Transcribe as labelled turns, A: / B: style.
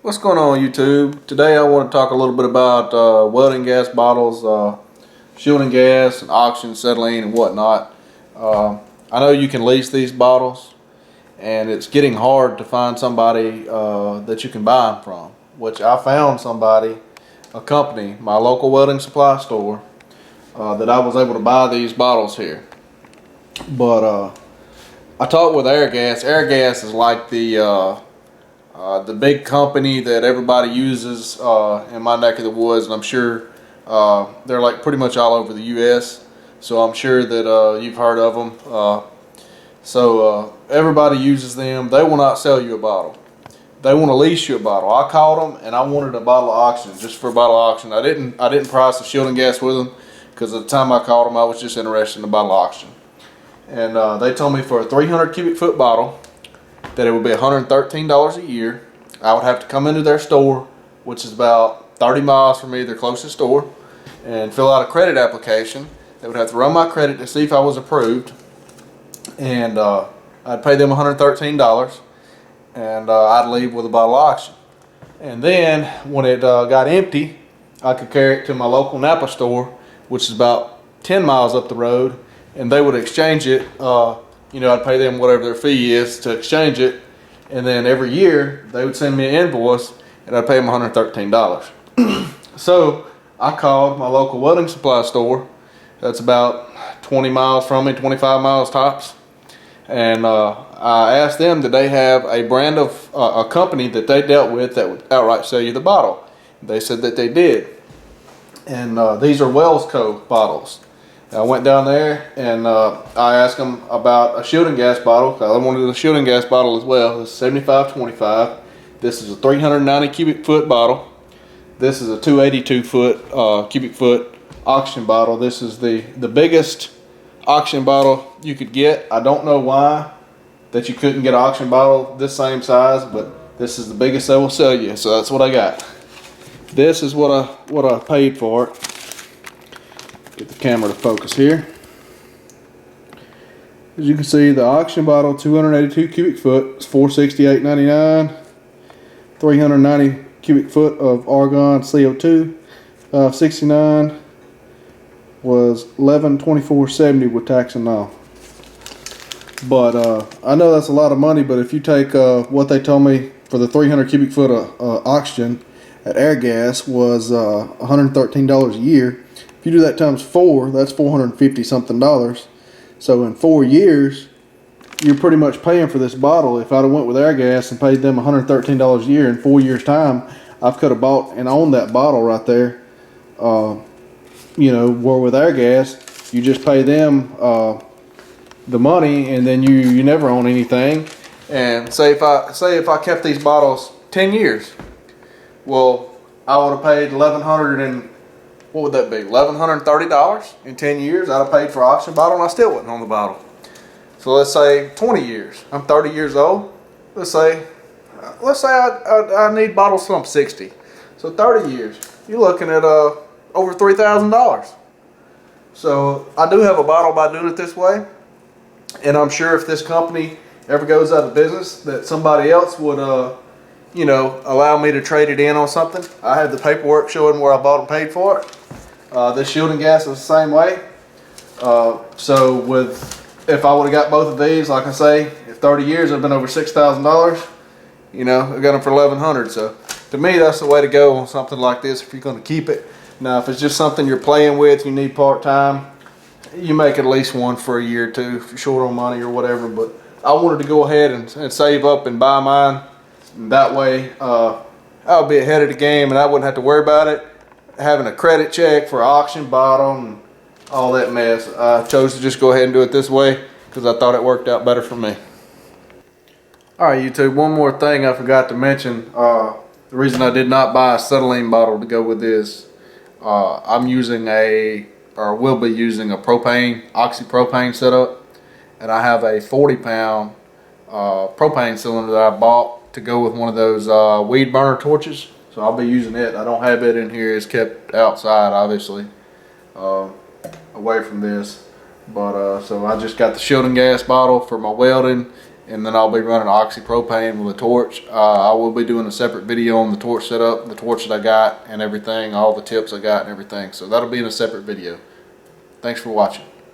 A: What's going on, YouTube? Today I want to talk a little bit about welding gas bottles, shielding gas, and oxygen, acetylene, and whatnot. I know you can lease these bottles, and it's getting hard to find somebody that you can buy them from, which I found somebody, a company, my local welding supply store, that I was able to buy these bottles here. But I talked with Airgas. Airgas is like the big company that everybody uses in my neck of the woods, and I'm sure they're like pretty much all over the U.S. So I'm sure that you've heard of them. Everybody uses them. They will not sell you a bottle. They want to lease you a bottle. I called them and I wanted a bottle of oxygen, just for a bottle of oxygen. I didn't price the shielding gas with them because at the time I called them, I was just interested in a bottle of oxygen. And they told me for a 300 cubic foot bottle that it would be $113 a year. I would have to come into their store, which is about 30 miles from me, their closest store, and fill out a credit application. They would have to run my credit to see if I was approved, and I'd pay them $113, and I'd leave with a bottle of oxygen. And then when it got empty, I could carry it to my local Napa store, which is about 10 miles up the road, and they would exchange it. I'd pay them whatever their fee is to exchange it, and then every year they would send me an invoice and I'd pay them $113. So I called my local welding supply store that's about 20 miles from me, 25 miles tops, and I asked them, did they have a brand of a company that they dealt with that would outright sell you the bottle. They said that they did, and these are Wells Co. bottles. I went down there and I asked them about a shielding gas bottle. I wanted a shielding gas bottle as well. It's 7525. This is a 390 cubic foot bottle. This is a 282 cubic foot oxygen bottle. This is the biggest oxygen bottle you could get. I don't know why that you couldn't get an oxygen bottle this same size, but this is the biggest they will sell you. So that's what I got. This is what I paid for it. Get the camera to focus here. As you can see, the oxygen bottle, 282 cubic foot, is $468.99. 390 cubic foot of argon CO2, 69 was $1124.70 with tax and all. But I know that's a lot of money. But if you take what they told me for the 300 cubic foot of oxygen at Airgas was $113 a year. If you do that times 4, that's $450 something. So in 4 years, you're pretty much paying for this bottle. If I'd have went with Airgas and paid them $113 a year, in 4 years' time, I could have bought and owned that bottle right there. Where with Airgas, you just pay them the money, and then you never own anything. And say if I kept these bottles 10 years, well, I would have paid what would that be? $1,130 in 10 years. I'd have paid for an oxygen bottle and I still wouldn't own the bottle. So let's say 20 years. I'm 30 years old. Let's say I need bottles till I'm 60. So 30 years. You're looking at over $3,000. So I do have a bottle by doing it this way. And I'm sure if this company ever goes out of business, that somebody else would allow me to trade it in on something. I have the paperwork showing where I bought and paid for it. This shielding gas is the same way. If I would have got both of these, like I say, in 30 years, I've been over $6,000. I got them for $1,100. So to me, that's the way to go on something like this if you're going to keep it. Now, if it's just something you're playing with, you need part-time, you make at least one for a year or two if you're short on money or whatever. But I wanted to go ahead and save up and buy mine. And that way, I would be ahead of the game and I wouldn't have to worry about it. Having a credit check for an auction bottle and all that mess. I chose to just go ahead and do it this way because I thought it worked out better for me. Alright, YouTube, one more thing I forgot to mention. The reason I did not buy a acetylene bottle to go with this, I'm using will be using a oxypropane setup, and I have a 40-pound propane cylinder that I bought to go with one of those weed burner torches. So I'll be using it. I don't have it in here. It's kept outside, obviously, away from this. But so I just got the shielding gas bottle for my welding, and then I'll be running oxypropane with a torch. I will be doing a separate video on the torch setup, the torch that I got and everything, all the tips I got and everything. So that'll be in a separate video. Thanks for watching.